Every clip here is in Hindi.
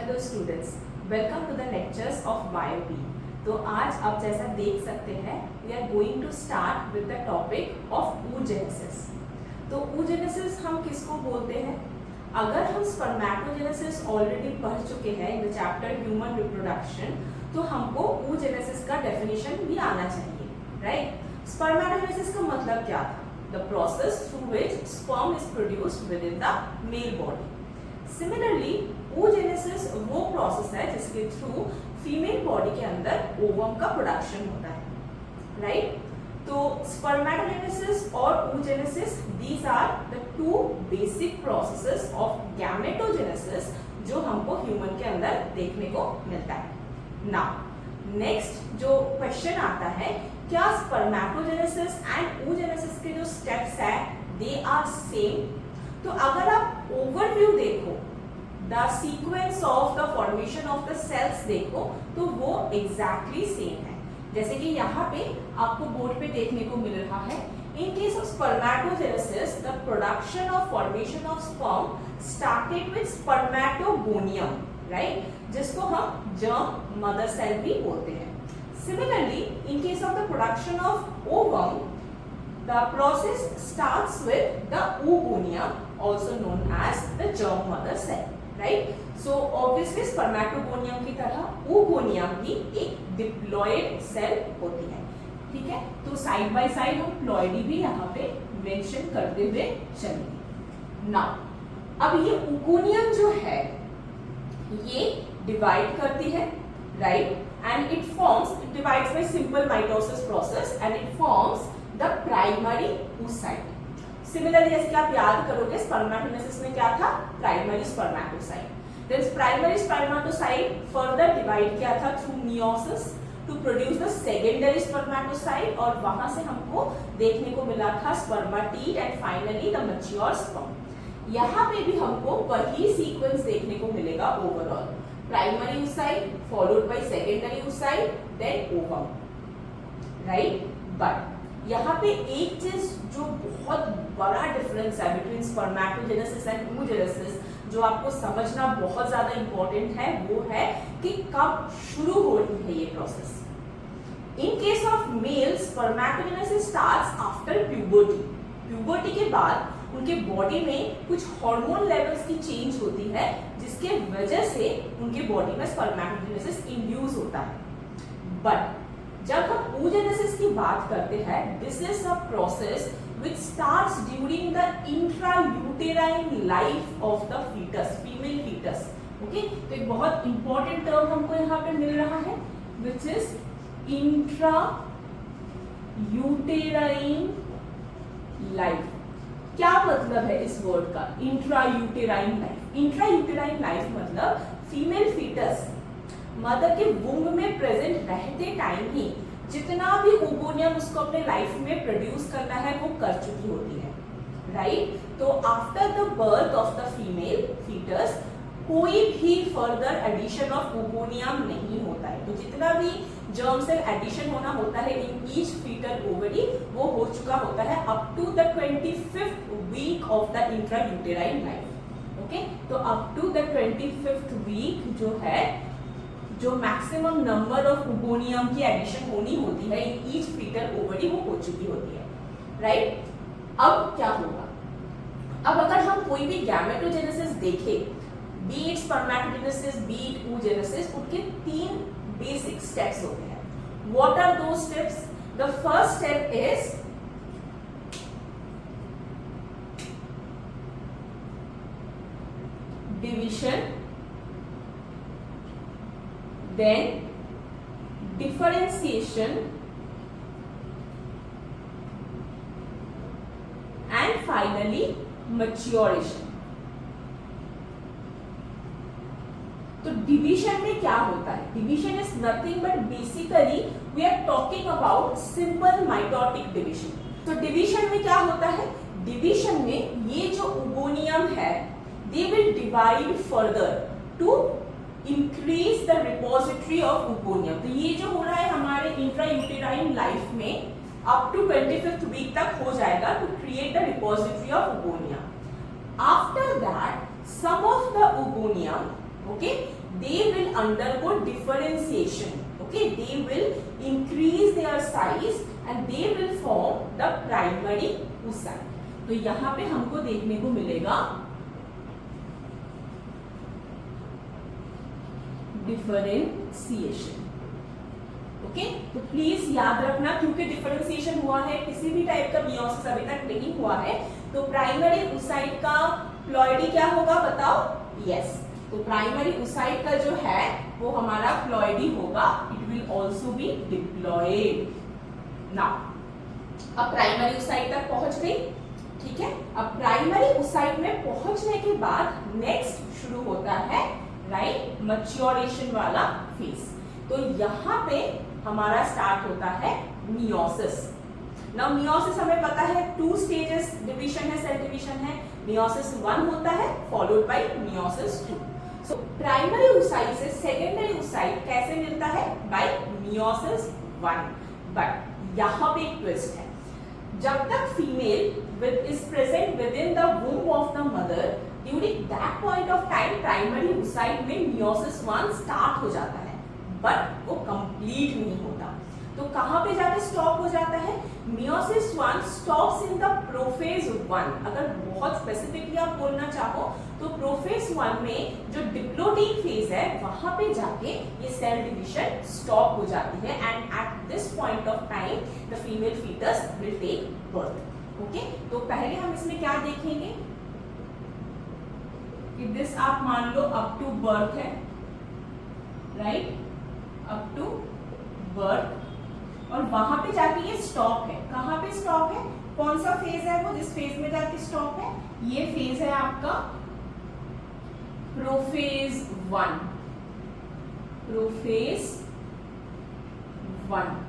Hello students, welcome to the lectures of bio P. तो आज आप जैसा देख सकते हैं we are going to start with the topic of oogenesis। तो oogenesis हम किसको बोलते हैं? अगर हम स्पर्मेटोजेनेसिस ऑलरेडी पढ़ चुके हैं in the chapter human reproduction, तो हमको oogenesis का डेफिनेशन भी आना चाहिए, राइट? स्पर्मेटोजेनेसिस का मतलब क्या था? The process through which sperm is produced within the male body. Similarly oogenesis वो प्रोसेस है जिसके थ्रू फीमेल बॉडी के अंदर ओवम का प्रोडक्शन होता है, राइट? तो स्पर्मेटोजेनेसिस और oogenesis these are the two basic processes of gametogenesis जो हमको ह्यूमन के अंदर देखने को मिलता है। नाउ नेक्स्ट जो क्वेश्चन आता है, क्या स्पर्मेटोजेनेसिस एंड oogenesis के जो स्टेप्स है दे आर सेम? तो अगर आप ओवरव्यू देखो, the sequence of the formation of the cells देखो, तो वो एग्जैक्टली सेम है। जैसे कि यहाँ पे आपको बोर्ड पे देखने को मिल रहा है, in case of spermatogenesis the production of formation of sperm started with spermatogonium, right, जिसको हम जर्म मदर सेल भी बोलते हैं। Similarly in case of the production of ovum the process starts with the oogonia, also known as the germ mother cell, right? So obviously spermatogonium की तरह oogonia भी एक diploid cell होती है, ठीक है? तो साइड बाय साइड हम प्लॉइडी भी यहाँ पे मेंशन करते हुए चलेंगे। नाउ अब ये oogonia जो है ये डिवाइड करती है, right? And it forms, it divides by simple mitosis process and it forms the primary oocyte। Similarly जैसे कि आप याद करोगे स्पर्मेटोजेनेसिस में क्या था? Primary spermatocyte. Then primary spermatocyte further divide किया था through meiosis to produce the secondary spermatocyte, और वहां से हमको देखने को मिला था spermatid and finally the mature sperm. यहाँ पे भी हमको वही सीक्वेंस देखने को मिलेगा overall, primary oocyte followed by secondary oocyte then ovum, right? But यहाँ पे एक चीज जो बहुत बड़ा डिफरेंस है बिटवीन स्पर्मेटोजेनेसिस एंड oogenesis, जो आपको समझना बहुत ज्यादा इंपॉर्टेंट है, वो है कि कब शुरू हो रही है ये process. In case of male spermatogenesis starts after puberty. Puberty के बाद उनके बॉडी में कुछ हार्मोन लेवल्स की चेंज होती है, जिसके वजह से उनके बॉडी में स्पर्मेटोजेनेसिस इंड्यूस होता है। बट जब हम oogenesis की बात करते हैं, this is a process which starts during the intrauterine life of the fetus, female fetus, okay? तो एक बहुत इंपॉर्टेंट टर्म हमको यहाँ पे मिल रहा है which is intrauterine life। क्या मतलब है इस वर्ड का intrauterine life? intrauterine life मतलब फीमेल फीटस मदर के वुम्ब में प्रेजेंट रहते टाइम ही जितना भी oogonia उसको अपने लाइफ में प्रोड्यूस करना है वो कर चुकी होती है, राइट? तो after the birth of the female foetus कोई भी फर्दर एडिशन ऑफ oogonia नहीं होता है। तो जितना भी जर्म सेल एडिशन होना होता है इन ईच फीटल ओवरी वो हो चुका होता है up to the 25th week of the intrauterine life, okay? तो up to the 25th week जो है, जो मैक्सिमम नंबर ऑफ oogonia की एडिशन होनी होती है इन ईच फीटल ओवरी वो हो चुकी होती है, राइट? अब क्या होगा? अब अगर हम कोई भी गैमेटोजेनेसिस देखें, be it spermatogenesis be it oogenesis, उनके तीन बेसिक स्टेप्स होते हैं। What are those steps? The first step is division, then differentiation and finally maturation। तो डिवीजन में क्या होता है? Division is nothing but basically we are talking about simple mitotic division. तो डिवीजन में क्या होता है? डिवीजन में ये जो oogonia है they will divide further to increase the repository of oogonia। तो ये जो हो रहा है हमारे इंट्रायूटेराइन लाइफ में अप टू 25th वीक तक हो जाएगा to create the repository of oogonia। After that some of the oogonia, okay, will undergo differentiation. Okay, they will increase their size and they will form the primary oocyte. तो यहाँ पे हमको देखने को मिलेगा डिफरेंशिएशन. ओके, तो प्लीज याद रखना, क्योंकि डिफरेंशिएशन हुआ है, किसी भी टाइप का मियोसिस अभी तक नहीं हुआ है, तो प्राइमरी oocyte का प्लॉइडी क्या होगा बताओ? यस, तो प्राइमरी oocyte का जो है वो हमारा प्लॉइडी होगा. It will also be diploid. Now अब प्राइमरी oocyte तक पहुंच गई. ठीक है, अब प्राइमरी oocyte में पहुंचने के बाद नेक्स्ट शुरू होता है राइट मैच्योरेशन वाला फेज. तो यहाँ पे हमारा स्टार्ट होता है मियोसिस. नाउ मियोसिस हमें पता है 2 स्टेजेस डिवीजन है, सेल डिवीजन है. मियोसिस 1 होता है followed by meiosis 2. So primary oocyte से सेकेंडरी oocyte कैसे मिलता है? Bye meiosis 1. बट यहाँ पे एक ट्विस्ट है. जब तक female is present within the womb of the mother, during that point of time primary oocyte में meiosis 1 start हो जाता है, but वो complete नहीं होता. तो कहाँ पे जाके स्टॉप हो जाता है? meiosis 1 stops in the prophase 1. अगर बहुत स्पेसिफिकली आप बोलना चाहो तो प्रोफेज 1 में जो डिप्लोइड फेज है वहां पे जाके ये सेल डिवीजन स्टॉप हो जाती है. And at this point of time the female foetus will take birth. Okay, तो पहले हम इसमें क्या देखेंगे कि दिस आप मान लो अप टू बर्थ है, राइट, अप टू बर्थ, और वहां पे जाके ये स्टॉप है. कहां पे स्टॉप है? कौन सा फेज है वो जिस फेज में जाके स्टॉप है? ये फेज है आपका प्रोफेज 1. प्रोफेज 1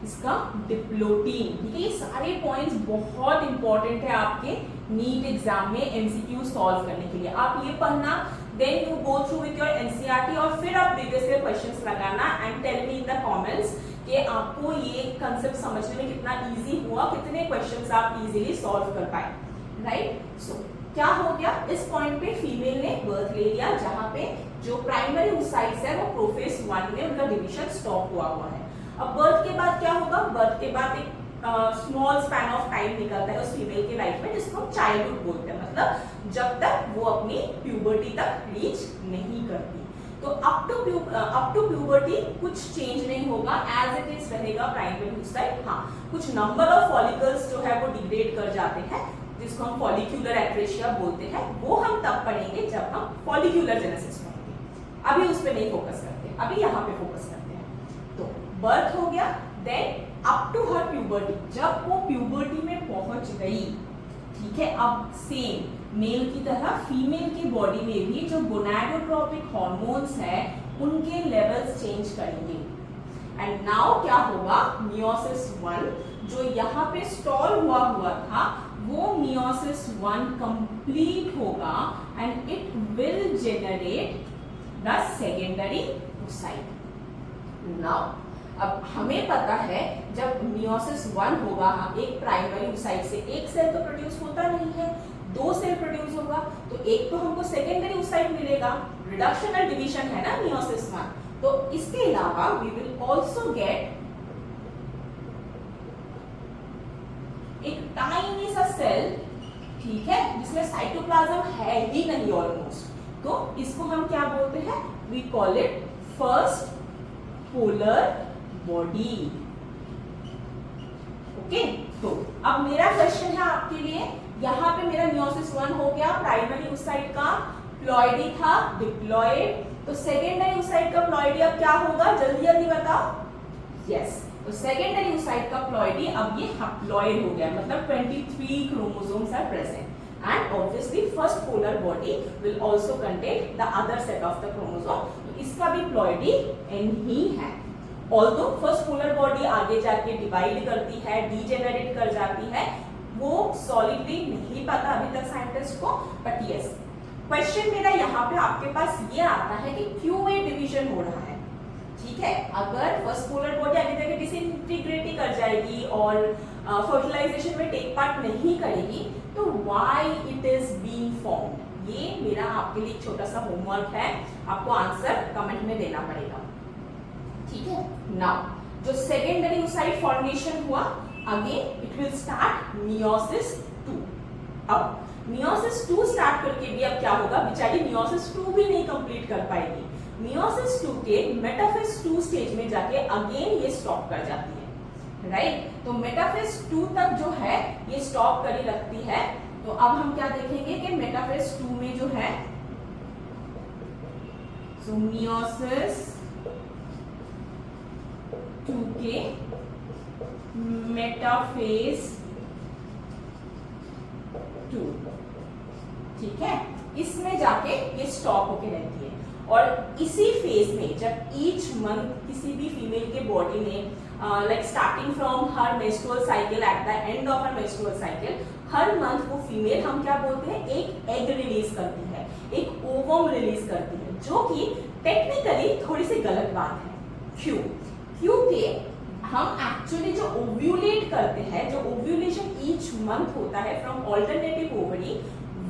इसका डिप्लोटीन. ठीक है, ये सारे पॉइंट्स बहुत इंपॉर्टेंट है आपके नीट एग्जाम में एमसीक्यू सॉल्व करने के लिए. आप ये पढ़ना, then you go through with your NCERT और फिर आप प्रीवियस ईयर क्वेश्चंस लगाना and tell me in the comments कि आपको ये कंसेप्ट समझने में कितना इजी हुआ, कितने क्वेश्चंस आप इजीली सॉल्व कर पाए. राइट, सो क्या हो गया? इस पॉइंट पे फीमेल ने बर्थ ले लिया जहां पे जो प्राइमरी oocytes है वो प्रोफेज 1 में उनका डिवीजन स्टॉप हुआ है. अब बर्थ के बाद क्या होगा? बर्थ के बाद एक स्मॉल स्पैन ऑफ टाइम निकलता है उस फीमेल के लाइफ में जिसको चाइल्डहुड बोलते हैं, मतलब जब तक वो अपनी प्यूबर्टी तक रीच नहीं करती. तो अप टू प्यूबर्टी कुछ चेंज नहीं होगा, एज इट इज रहेगा प्राइमरी oocyte. हाँ, कुछ नंबर ऑफ फॉलिकल्स जो है वो डिग्रेड कर जाते हैं जिसको हम फॉलिक्यूलर एक्रेशिया बोलते हैं. वो हम तब पढ़ेंगे जब हम फॉलिक्यूलर जेनेसिस पढ़ेंगे. अभी उस पर नहीं फोकस करते, अभी यहाँ पे फोकस करते हैं. तो बर्थ हो गया, then up to her puberty. जब वो प्यूबर्टी में पहुंच गई, ठीक है, अब सेम मेल की तरह फीमेल की बॉडी में भी जो गोनाडोट्रोपिक हार्मोन्स है उनके लेवल्स चेंज करेंगे. एंड नाउ क्या होगा? मियोसिस 1 जो यहाँ पे स्टॉल हुआ था वो मियोसिस 1 कंप्लीट होगा and it will generate the secondary oocyte. Now अब हमें पता है जब मियोसिस 1 होगा, एक प्राइमरी oocyte से एक सेल तो प्रोड्यूस होता नहीं है, 2 सेल प्रोड्यूस होगा, तो एक तो हमको सेकेंडरी oocyte मिलेगा. रिडक्शनल डिवीजन है ना मियोसिस 1, तो इसके अलावा वी विल ऑल्सो गेट एक टाइनी सा सेल, ठीक है, जिसमें साइटोप्लाज्म है ही नहीं ऑलमोस्ट. तो इसको हम क्या बोलते हैं? We call it first polar body. Okay, तो अब मेरा क्वेश्चन है आपके लिए, यहाँ पे मेरा मियोसिस 1 हो गया, प्राइमरी oocyte का प्लॉइडी था डिप्लॉइड, तो सेकेंडरी oocyte का प्लॉइडी अब क्या होगा? जल्दी जल्दी बताओ. यस, तो सेकेंडरी oocyte का प्लॉइडी अब ये हप्लॉइड हो गया, मतलब 23 chromosomes are present. And obviously first polar body will also contain the other set of the chromosome. तो इसका भी प्लॉइडी N ही है. Although first polar body आगे जाके डिवाइड करती है, डीजेनरेट कर जाती है, वो सॉलिडली नहीं पता अभी तक साइंटिस्ट को. बट यस, क्वेश्चन मेरा यहाँ पे आपके पास ये आता है कि क्यों ये डिवीजन हो रहा है. ठीक है, अगर फर्स्ट पोलर बॉडी आगे जाके डिसइंटीग्रेट कर जाएगी और फर्टिलाइजेशन में टेक पार्ट नहीं करेगी, तो why it is being formed, ये मेरा आपके लिए छोटा सा होमवर्क है. आपको आंसर कमेंट ओसाइट में देना पड़ेगा। ठीक है, नाउ जो सेकेंडरी ओसाइट फॉर्मेशन हुआ, again it will start meiosis 2। अब मियोसिस 2 स्टार्ट करके भी अब क्या होगा, बेचारी मियोसिस 2 भी नहीं कंप्लीट कर पाएगी। मियोसिस 2 के मेटाफेज 2 स्टेज में जाके अगेन ये स्टॉप कर जाती है, राइट। तो मेटाफेज 2 तक जो है ये स्टॉप कर ही रखती है। तो अब हम क्या देखेंगे कि मेटाफेज 2 में जो है, सो मियोसिस 2 के मेटाफेज 2, ठीक है, इसमें जाके ये स्टॉप होके रहती है। और इसी फेज में जब ईच मंथ किसी भी फीमेल के बॉडी में like starting from her menstrual cycle at the end of her menstrual cycle, her month वो फीमेल हम क्या बोलते हैं, एक एग रिलीज करती है, एक ओवम रिलीज करती है, जो कि टेक्निकली थोड़ी सी गलत बात है। क्यों? क्योंकि हम एक्चुअली जो ओव्यूलेट करते हैं, जो ओव्यूलेशन ईच मंथ होता है फ्रॉम ऑल्टरनेटिव ओवरी,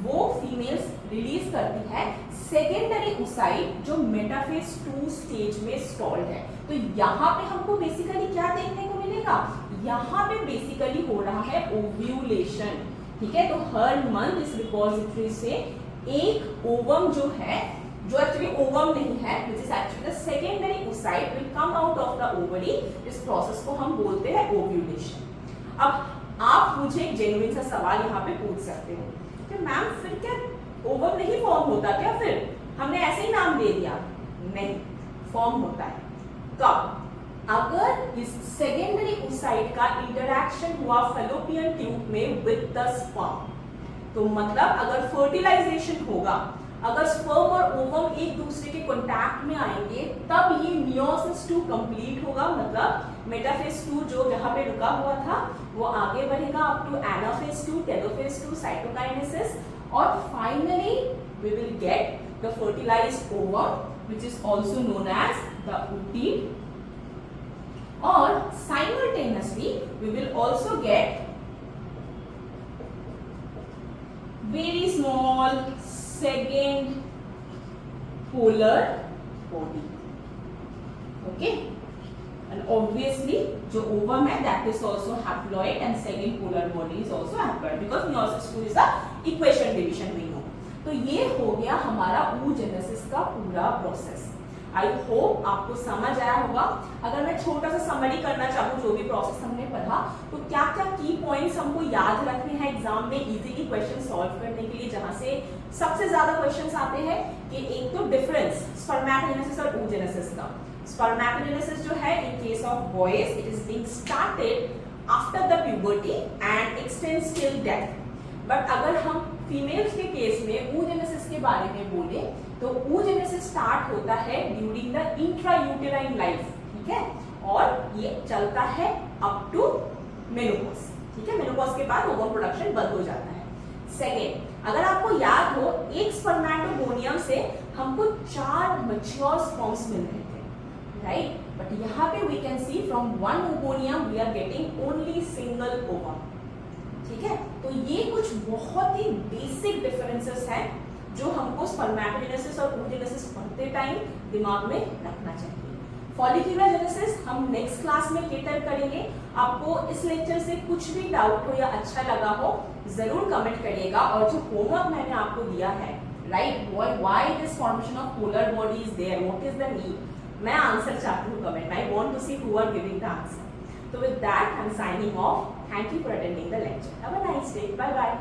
वो फीमेल्स रिलीज करती है सेकेंडरी ओसाइट जो मेटाफेज 2 स्टेज में स्टॉल्ड है। तो यहाँ पे हमको बेसिकली क्या देखने को मिलेगा, यहाँ पे बेसिकली हो रहा है ओव्यूलेशन। ठीक है, तो हर मंथ इस रिपोजिटरी से एक ओवम जो है, जो एक्चुअली ओवम नहीं है, which is actually the secondary oocyte will come out of the ovary, इस प्रोसेस को हम बोलते हैं ओव्यूलेशन। अब आप मुझे एक जेन्युइन सा सवाल यहाँ पे पूछ सकते हो कि मैम फिर क्या ओवम नहीं फॉर्म होता क्या, फिर हमने ऐसे ही नाम दे दिया? नहीं, फॉर्म होता है। कब? अगर इस सेकेंडरी oocyte का इंटरैक्शन हुआ फैलोपियन ट्यूब में विद द स्पर्म। तो मतलब अगर फर्टिलाइजेशन होगा, अगर स्पर्म और ओवम एक दूसरे के कांटेक्ट में आएंगे, तब ये मियोसिस 2 कंप्लीट होगा। मतलब मेटाफेज 2 जो जहां पे रुका हुआ था वो आगे बढ़ेगा up to anaphase 2, telophase 2, cytokinesis, और finally we will get the fertilised ovum which is also known as the oocyte, और simultaneously we will also get very small second polar body. Okay, and obviously जो ovum है that is also haploid and second polar body is also haploid because meiosis 2 is the equation division we know. तो ये हो गया हमारा oogenesis का पूरा प्रोसेस। आई होप आपको समझ आया होगा। अगर मैं छोटा सा समरी करना चाहूँ जो भी प्रोसेस हमने पढ़ा, तो क्या क्या की पॉइंट्स हमको याद रखने हैं एग्जाम में इजीली क्वेश्चन सॉल्व करने के लिए, जहां से सबसे ज्यादा क्वेश्चंस आते हैं कि एक तो डिफरेंस स्पर्मेटोजेनेसिस और oogenesis का। स्पर्मेटोजेनेसिस जो है in case of boys it is being started after the puberty and x tends till death. But अगर हम फीमेल्स के केस में oogenesis के बारे में बोले तो oogenesis स्टार्ट होता है ड्यूरिंग द इंट्रायूटेराइन लाइफ, ठीक है, और ये चलता है अप टू मेनोपॉज। ठीक है, मेनोपॉज के बाद ओवम प्रोडक्शन बंद हो जाता है। सेकेंड, अगर आपको याद हो, एक स्पर्मेटोगोनियम से हमको 4 मैच्योर स्पर्म्स मिल रहे थे, राइट, बट यहाँ पे we can see from 1 oogonium we are getting only single ovum. ठीक है, तो ये कुछ बहुत ही बेसिक डिफरेंसेस हैं जो हमको स्पर्मेटोजेनेसिस और oogenesis पढ़ते टाइम दिमाग में रखना चाहिए। फॉलिक्यूलर जेनेसिस हम नेक्स्ट क्लास में केटर करेंगे। आपको इस लेक्चर से कुछ भी डाउट हो या अच्छा लगा हो जरूर कमेंट करिएगा, और जो होमवर्क मैंने आपको दिया है, right, why this formation of polar body is there, what is the need, मैं आंसर चाहती हूँ comment. I want to see who are giving the answer. तो with that I am signing off. Thank you for attending the lecture. Have a nice day. Bye bye.